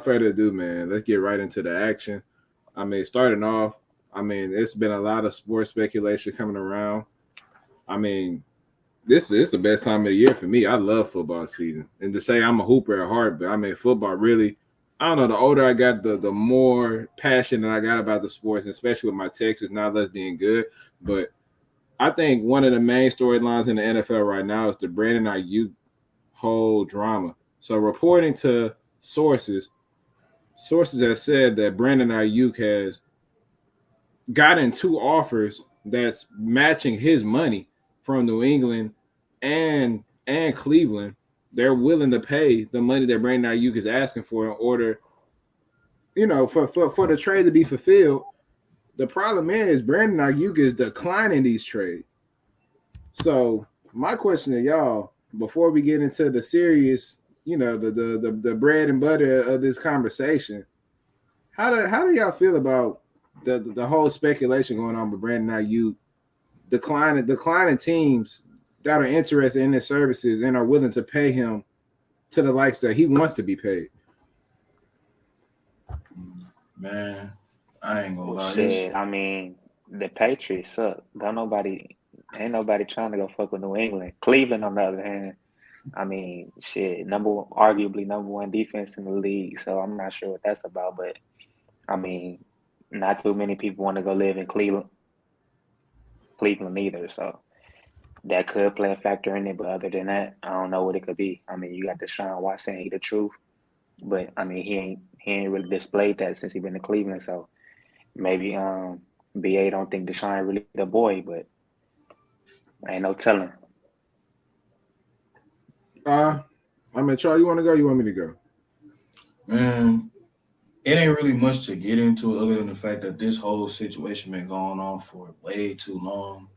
further ado, man, let's get right into the action. I mean, starting off, it's been a lot of sports speculation coming around. I mean, this is the best time of the year for me. I love football season. And to say I'm a hooper at heart, but I mean, football really, I don't know, the older I got, the more passion that I got about the sports, especially with my Texas not less being good. But I think one of the main storylines in the NFL right now is the Brandon Aiyuk whole drama. So reporting to sources, sources have said that Brandon Aiyuk has gotten two offers that's matching his money from New England and Cleveland. They're willing to pay the money that Brandon Ayuk is asking for in order, for the trade to be fulfilled. The problem is Brandon Ayuk is declining these trades. So my question to y'all, before we get into the serious, the bread and butter of this conversation, how do y'all feel about the whole speculation going on with Brandon Ayuk declining teams that are interested in his services and are willing to pay him to the likes that he wants to be paid? Man, I ain't gonna lie. Shit, I mean, the Patriots suck. Ain't nobody trying to go fuck with New England. Cleveland, on the other hand, I mean, shit, arguably number one defense in the league. So I'm not sure what that's about, but I mean, not too many people want to go live in Cleveland either. So that could play a factor in it. But other than that, I don't know what it could be. I mean, you got Deshaun Watson, he the truth, but I mean, he ain't really displayed that since he been in Cleveland. So maybe BA don't think Deshaun really the boy, but ain't no telling. Charlie, you want to go? You want me to go? Man, it ain't really much to get into other than the fact that this whole situation been going on for way too long.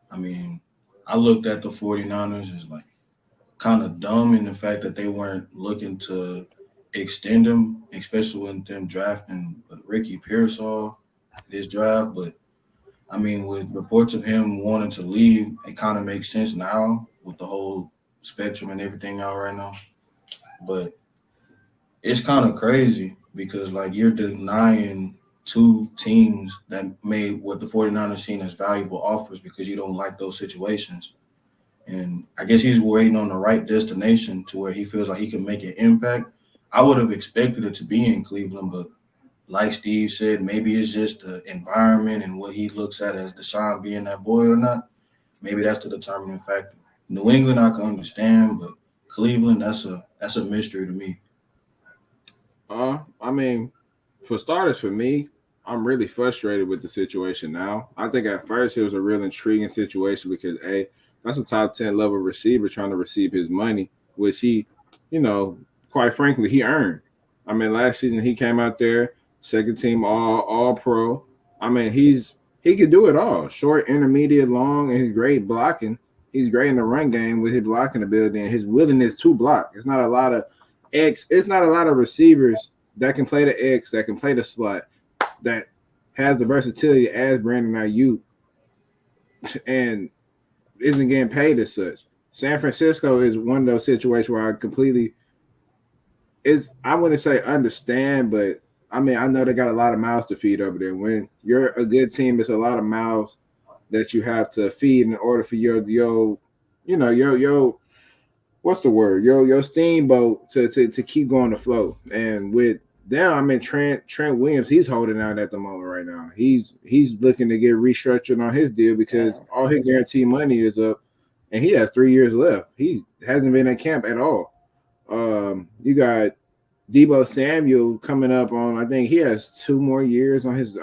I mean, I looked at the 49ers as like kind of dumb in the fact that they weren't looking to extend him, especially with them drafting Ricky Pearsall this draft. But I mean, with reports of him wanting to leave, it kind of makes sense now with the whole spectrum and everything out right now. But it's kind of crazy because like you're denying two teams that made what the 49ers seen as valuable offers because you don't like those situations. And I guess he's waiting on the right destination to where he feels like he can make an impact. I would have expected it to be in Cleveland, but like Steve said, maybe it's just the environment and what he looks at as Deshaun being that boy or not. Maybe that's the determining factor. New England, I can understand, but Cleveland, that's a mystery to me. I mean, for starters, for me, I'm really frustrated with the situation now. I think at first it was a real intriguing situation because that's a top 10 level receiver trying to receive his money, which he, quite frankly, he earned. I mean, last season he came out there, second team all pro. I mean, he could do it all. Short, intermediate, long, and he's great blocking. He's great in the run game with his blocking ability and his willingness to block. It's not a lot of receivers that can play the X, that can play the slot, that has the versatility as Brandon Aiyuk and isn't getting paid as such. San Francisco is one of those situations where I wouldn't say understand, but I mean, I know they got a lot of mouths to feed over there. When you're a good team, it's a lot of mouths that you have to feed in order for your what's the word? Your steamboat to keep going afloat. And with them, I mean Trent Williams, he's holding out at the moment right now. He's looking to get restructured on his deal because all his guaranteed money is up, and he has 3 years left. He hasn't been at camp at all. You got Deebo Samuel coming up on. I think he has 2 more years on his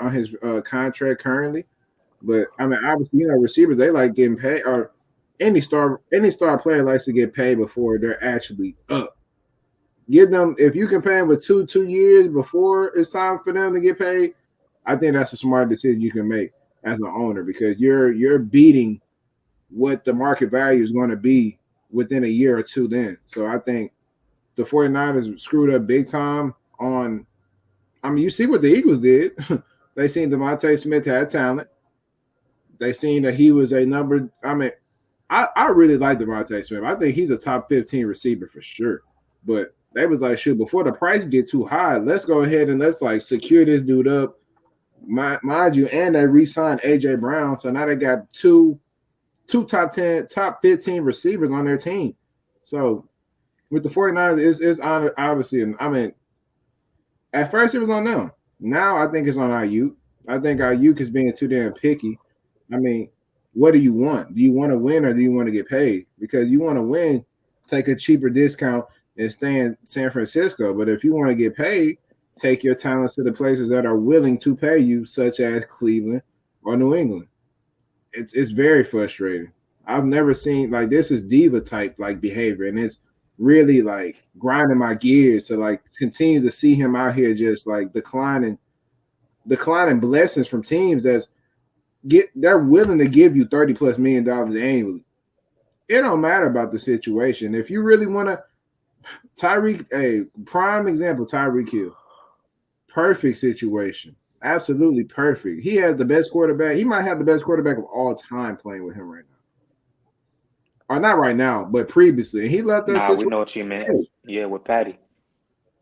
contract currently. But I mean, obviously, receivers they like getting paid, or any star player likes to get paid before they're actually up. Give them if you can pay them with 2 years before it's time for them to get paid. I think that's a smart decision you can make as an owner because you're beating what the market value is going to be within a year or two. Then, so I think the 49ers screwed up big time on. I mean, you see what the Eagles did. They seen DeVonta Smith had talent. They seen that he was a number. I mean, I really like DeVonta Smith. I think he's a top 15 receiver for sure. But they was like, shoot, before the price get too high, let's go ahead and let's like secure this dude up. Mind you, and they re-signed AJ Brown, so now they got two top 10, top 15 receivers on their team. So with the 49ers, it's obviously, I mean, at first it was on them. Now I think it's on Aiyuk. I think Aiyuk is being too damn picky. I mean, what do you want? Do you want to win or do you want to get paid? Because you want to win, take a cheaper discount and stay in San Francisco. But if you want to get paid, take your talents to the places that are willing to pay you, such as Cleveland or New England. It's very frustrating. I've never seen like this is diva type like behavior, and it's really like grinding my gears to like continue to see him out here just like declining blessings from teams they're willing to give you $30+ million annually. It don't matter about the situation. If you really want to, Tyreek, a prime example, Tyreek Hill, perfect situation. Absolutely perfect. He has the best quarterback. He might have the best quarterback of all time playing with him right now. Or not right now, but previously. And he left that situation. We know what you meant. Yeah, with Patty.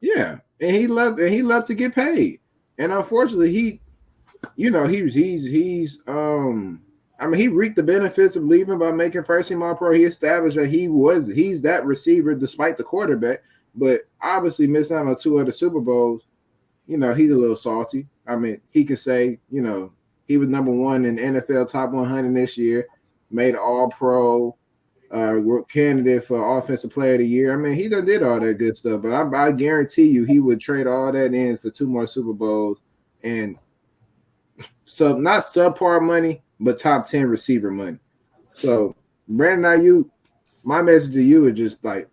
Yeah. And he left to get paid. And unfortunately, he reaped the benefits of leaving by making first team All Pro. He established that he's that receiver despite the quarterback, but obviously missed out on 2 other Super Bowls. He's a little salty. I mean, he could say, he was number 1 in NFL top 100 this year, made All Pro, candidate for Offensive Player of the Year. I mean, he done did all that good stuff, but I guarantee you he would trade all that in for 2 more Super Bowls and so not subpar money, but top 10 receiver money. So Brandon Aiyuk, my message to you is just like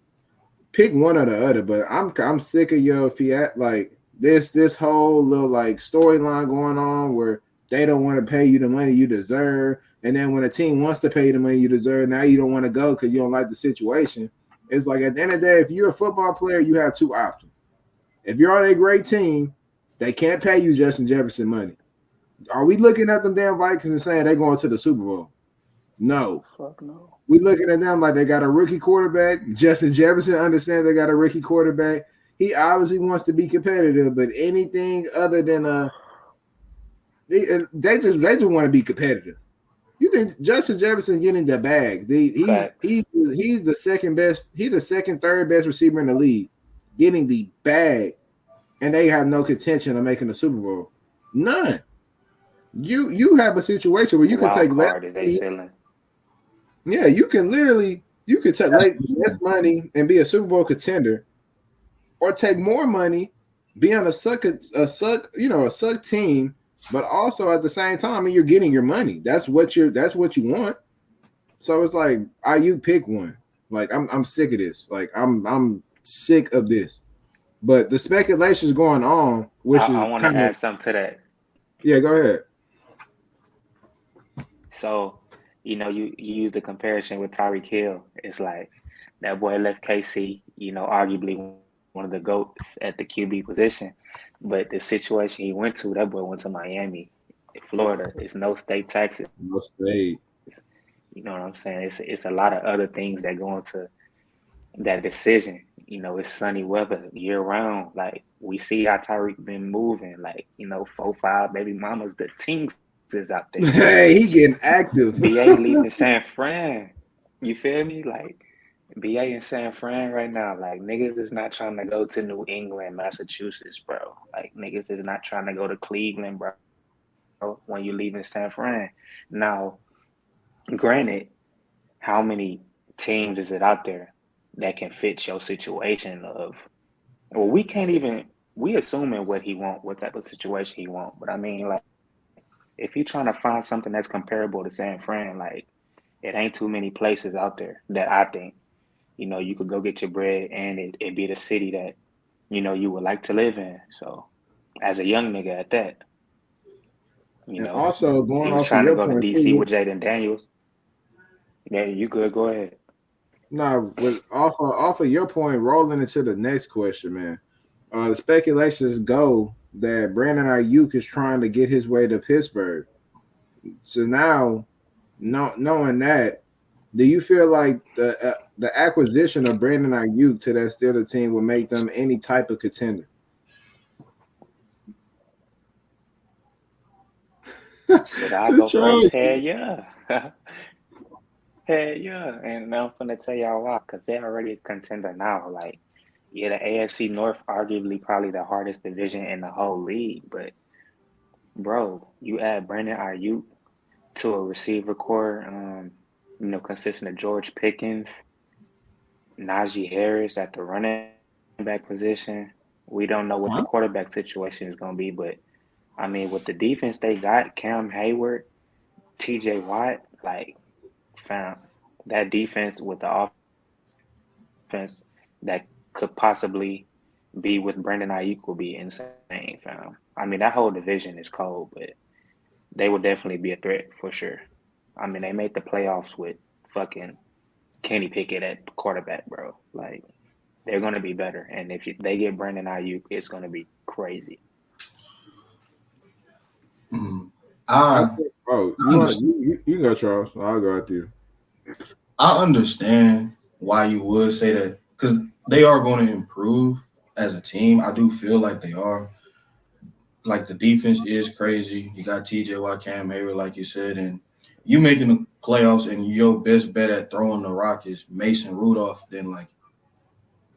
pick one or the other. But I'm sick of your fiat like this whole little like storyline going on where they don't want to pay you the money you deserve, and then when a team wants to pay you the money you deserve, now you don't want to go because you don't like the situation. It's like at the end of the day, if you're a football player, you have 2 options. If you're on a great team, they can't pay you Justin Jefferson money. Are we looking at them damn Vikings and saying they're going to the Super Bowl? No. Fuck no. We looking at them like they got a rookie quarterback. Justin Jefferson understands they got a rookie quarterback. He obviously wants to be competitive, but anything other than they just want to be competitive. You think Justin Jefferson getting the bag? He's the second best. He's the third best receiver in the league, getting the bag, and they have no contention of making the Super Bowl. None. You have a situation where you can take less. Yeah, you can take less money and be a Super Bowl contender, or take more money, be on a suck team, but also at the same time, I mean, you're getting your money. That's what you want. So it's like you pick one. Like I'm sick of this. Like I'm sick of this. But the speculation is going on, which I want to add something to that. Yeah, go ahead. So, you use the comparison with Tyreek Hill. It's like that boy left KC, arguably one of the GOATs at the QB position. But the situation he went to, that boy went to Miami, Florida. It's no state taxes. No state. You know what I'm saying? It's a lot of other things that go into that decision. It's sunny weather year round. Like we see how Tyreek been moving. Like 4-5 baby mamas. The teams is out there. Hey, he getting active. BA leaving San Fran. You feel me? Like BA in San Fran right now. Like niggas is not trying to go to New England, Massachusetts, bro. Like niggas is not trying to go to Cleveland, bro. When you leaving San Fran. Now, granted, how many teams is it out there that can fit your situation of? Well, we assuming what he want, what type of situation he want. But I mean, like, if you're trying to find something that's comparable to San Fran, like, it ain't too many places out there that I think, you could go get your bread and it be the city that, you would like to live in. So, as a young nigga at that, and also going off trying of to go to DC too, with Jaden Daniels. Yeah, you could go ahead. No, off of your point, rolling into the next question, man. The speculations go that Brandon Aiyuk is trying to get his way to Pittsburgh. So now, knowing that, Do you feel like the acquisition of Brandon Aiyuk to that Steelers team will make them any type of contender? Should I go first? Charles. Hell yeah. Hell yeah. And I'm gonna tell y'all why, because they're already a contender now. Like, yeah, the AFC North arguably probably the hardest division in the whole league. But bro, you add Brandon Ayuk to a receiver core, consisting of George Pickens, Najee Harris at the running back position. We don't know what the quarterback situation is gonna be, but I mean, with the defense they got, Cam Hayward, TJ Watt, like, fam, that defense with the offense that could possibly be with Brandon Ayuk will be insane, fam. I mean, that whole division is cold, but they will definitely be a threat for sure. I mean, they made the playoffs with fucking Kenny Pickett at quarterback, bro. Like, they're gonna be better, and if they get Brandon Ayuk, it's gonna be crazy. Mm. I I think, bro, I understand, you go, Charles. I'll go after you. I understand why you would say that because they are going to improve as a team. I do feel like they are. Like the defense is crazy. You got TJ Watt, Cam Hayward, like you said, and you making the playoffs, and your best bet at throwing the rock is Mason Rudolph. Then, like,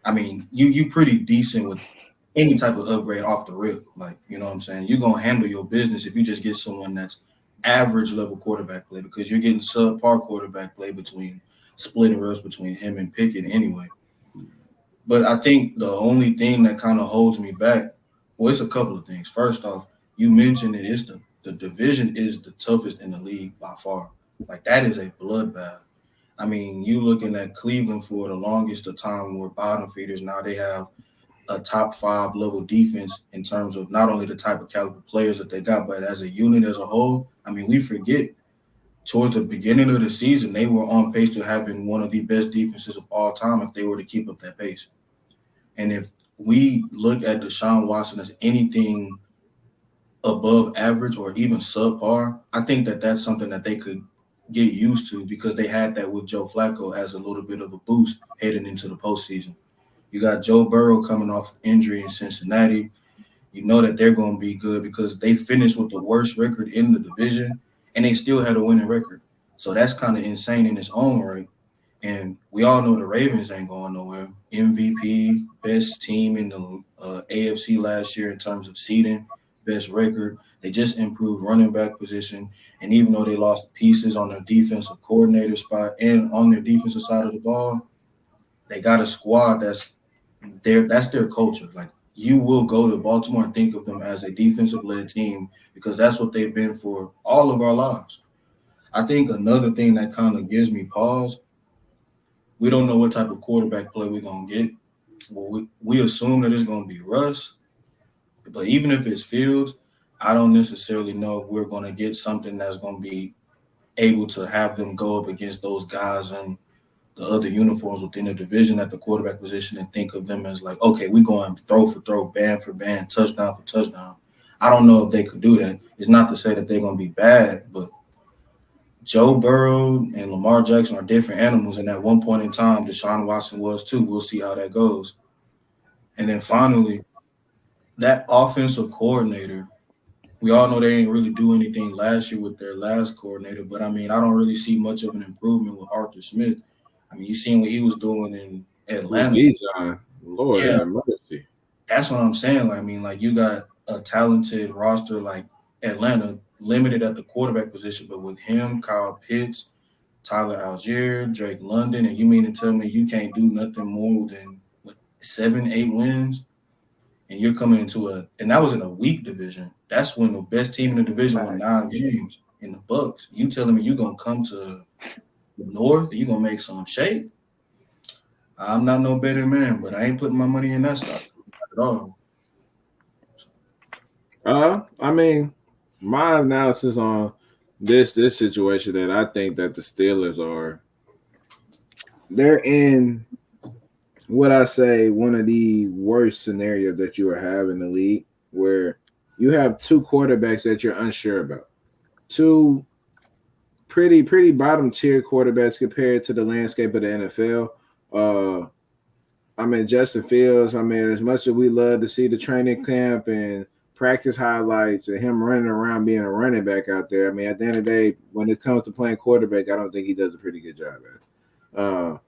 I mean, you pretty decent with any type of upgrade off the rip. Like, you know what I'm saying? You're gonna handle your business if you just get someone that's average level quarterback play because you're getting subpar quarterback play between splitting reps between him and Pickett anyway. But I think the only thing that kind of holds me back, well, it's a couple of things. First off, you mentioned it is the division is the toughest in the league by far. Like that is a bloodbath. I mean, you looking at Cleveland for the longest of time were bottom feeders. Now they have a top five level defense in terms of not only the type of caliber players that they got, but as a unit as a whole. I mean, we forget towards the beginning of the season, they were on pace to having one of the best defenses of all time if they were to keep up that pace. And if we look at Deshaun Watson as anything above average or even subpar, I think that that's something that they could get used to because they had that with Joe Flacco as a little bit of a boost heading into the postseason. You got Joe Burrow coming off injury in Cincinnati. You know that they're going to be good because they finished with the worst record in the division and they still had a winning record. So that's kind of insane in its own right. And we all know the Ravens ain't going nowhere. MVP, best team in the AFC last year in terms of seeding, best record. They just improved running back position. And even though they lost pieces on their defensive coordinator spot and on their defensive side of the ball, they got a squad that's their culture. Like you will go to Baltimore and think of them as a defensive led team because that's what they've been for all of our lives. I think another thing that kind of gives me pause, we don't know what type of quarterback play we're gonna get. Well, we assume that it's gonna be Russ, but even if it's Fields, I don't necessarily know if we're gonna get something that's gonna be able to have them go up against those guys and the other uniforms within the division at the quarterback position and think of them as like, okay, we're going throw for throw, band for band, touchdown for touchdown. I don't know if they could do that. It's not to say that they're gonna be bad, but Joe Burrow and Lamar Jackson are different animals. And at one point in time, Deshaun Watson was too. We'll see how that goes. And then finally, that offensive coordinator, we all know they ain't really do anything last year with their last coordinator. But I mean, I don't really see much of an improvement with Arthur Smith. I mean, you seen what he was doing in With Atlanta. Bijan, Lord Yeah, have mercy. that's what I'm saying. Like, I mean, like you got a talented roster like Atlanta, limited at the quarterback position, but with him, Kyle Pitts, Tyler Algier, Drake London, and you mean to tell me you can't do nothing more than what, 7, 8 wins? And you're coming into and that was in a weak division. That's when the best team in the division won Fact. 9 games in the Bucks. You telling me you're gonna come to the North, you're gonna make some shape? I'm not no better man, but I ain't putting my money in that stock at all. I mean, my analysis on this situation that I think that the Steelers are they're in what I say one of the worst scenarios that you are have in the league where you have two quarterbacks that you're unsure about. Two pretty bottom tier quarterbacks compared to the landscape of the NFL. I mean, Justin Fields. I mean, as much as we love to see the training camp and practice highlights and him running around being a running back out there, I mean, at the end of the day, when it comes to playing quarterback, I don't think he does a pretty good job at it.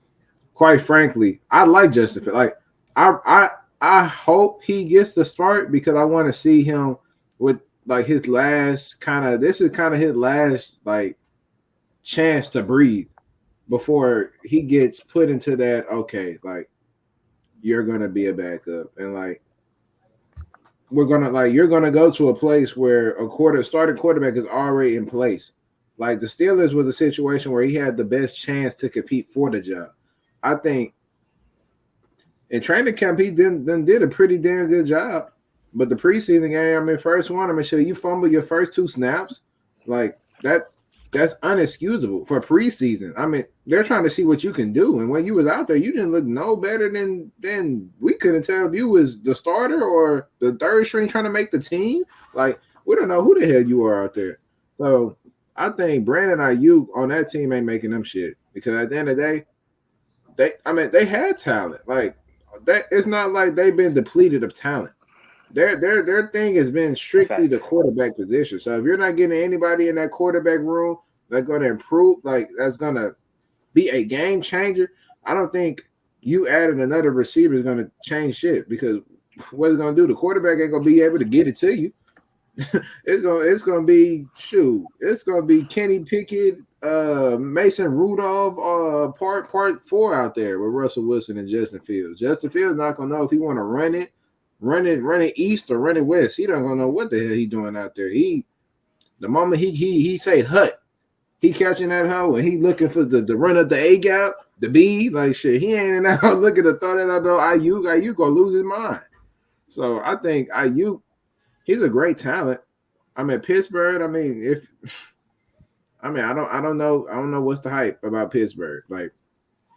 Quite frankly, I like Justin Fields. Like, I hope he gets the start because I want to see him with like his last kind of. This is kind of his last like chance to breathe before he gets put into that. Okay, like you're gonna be a backup, and like you're gonna go to a place where starting quarterback is already in place. Like the Steelers was a situation where he had the best chance to compete for the job. I think in training camp he did a pretty damn good job. But the preseason game, I mean, first one, I'm sure you fumble your first 2 snaps, like that's unexcusable for preseason. I mean, they're trying to see what you can do. And when you was out there, you didn't look no better than we couldn't tell if you was the starter or the third string trying to make the team. Like, we don't know who the hell you are out there. So I think Brandon Aiyuk on that team ain't making them shit. Because at the end of the day, they had talent. Like that, it's not like they've been depleted of talent. Their thing has been strictly the quarterback position. So if you're not getting anybody in that quarterback room that's going to improve, like that's going to be a game changer, I don't think you adding another receiver is going to change shit because what it's going to do, the quarterback ain't going to be able to get it to you. it's gonna be it's gonna be Kenny Pickett, Mason Rudolph, part 4 out there with Russell Wilson and Justin Fields. Justin Fields not gonna know if he want to run it east or run it west. He don't gonna know what the hell he doing out there. The moment he say hut, he catching that hoe and he looking for the run up the A gap, the B, like shit. He ain't in that looking to throw that out there. Aiyuk gonna lose his mind. So I think Aiyuk, he's a great talent. I mean, Pittsburgh. I mean, I don't know what's the hype about Pittsburgh. Like,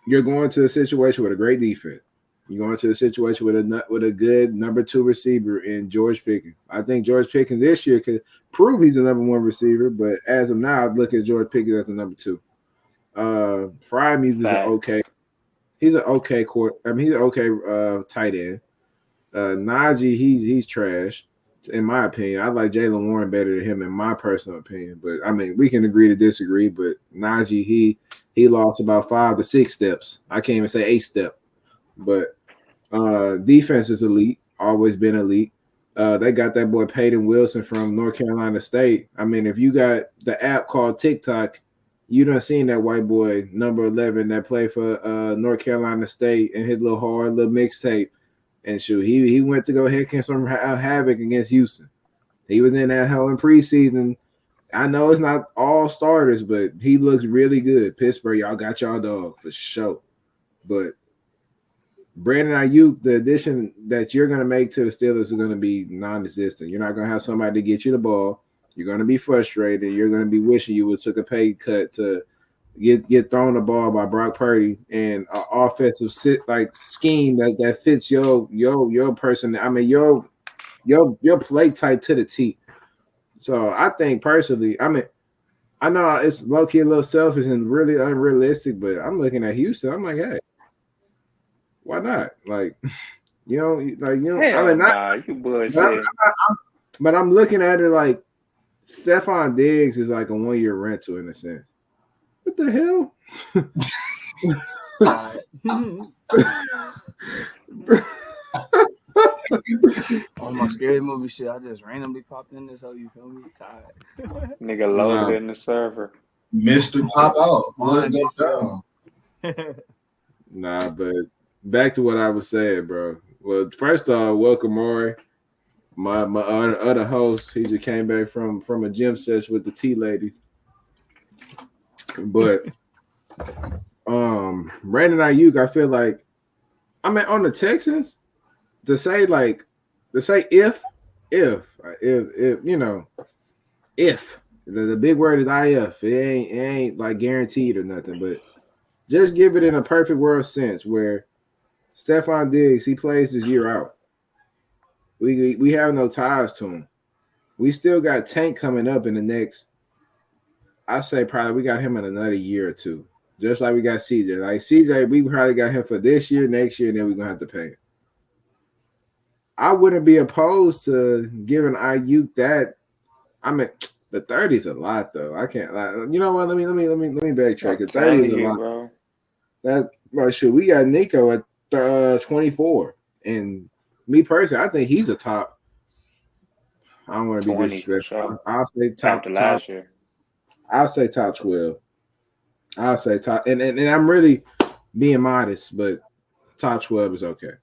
you're going to a situation with a great defense. You're going to a situation with a good number 2 receiver in George Pickens. I think George Pickens this year could prove he's a number 1 receiver, but as of now, I look at George Pickens as the number 2. Freiermuth is okay. He's an okay he's an okay tight end. Najee, he's trash. In my opinion, I like Jaylen Warren better than him in my personal opinion. But I mean, we can agree to disagree. But Najee, he lost about 5 to 6 steps. I can't even say 8 step. But defense is elite, always been elite. They got that boy Peyton Wilson from North Carolina State. I mean, if you got the app called TikTok, you done seen that white boy number 11 that played for North Carolina State and his little hard little mixtape. And shoot, he went to go hit some havoc against Houston. He was in that hell in preseason. I know it's not all starters, but he looks really good. Pittsburgh, y'all got y'all dog for sure. But Brandon Aiyuk, the addition that you're going to make to the Steelers is going to be non-existent. You're not going to have somebody to get you the ball. You're going to be frustrated. You're going to be wishing you would took a pay cut to get thrown the ball by Brock Purdy and an offensive scheme that fits your person. I mean your play type to the T. So I think personally, I mean, I know it's low key a little selfish and really unrealistic, but I'm looking at Houston. I'm like, hey, why not? Like, Hell I mean, nah, you bullshit. But I'm looking at it like Stephon Diggs is like a 1-year rental in a sense. What the hell? On my scary movie shit, I just randomly popped in this. How you feel me? Tired. Nigga loaded in the server. Mr. Pop out. Nah, but back to what I was saying, bro. Well, first off, welcome Maury. My other host, he just came back from a gym session with the tea ladies. But Brandon Aiyuk, I feel like, I mean, on the Texans, to say if you know, if the big word is if, it ain't like guaranteed or nothing, but just give it in a perfect world sense where Stephon Diggs, he plays this year out. We have no ties to him. We still got Tank coming up in the next, I say probably we got him in another year or two. Just like we got CJ. Like CJ, we probably got him for this year, next year, and then we're gonna have to pay him. I wouldn't be opposed to giving Aiyuk that. I mean, the 30 is a lot though. I can't like you know what? Let me backtrack. I'm The 30 is telling a you, lot. bro. That like shit, we got Nico at 24. And me personally, I think he's a top. I don't want to be 20 for disrespectful. sure. I'll say After top. last year. I'll say top 12. I'll say top, and I'm really being modest, but top 12 is okay.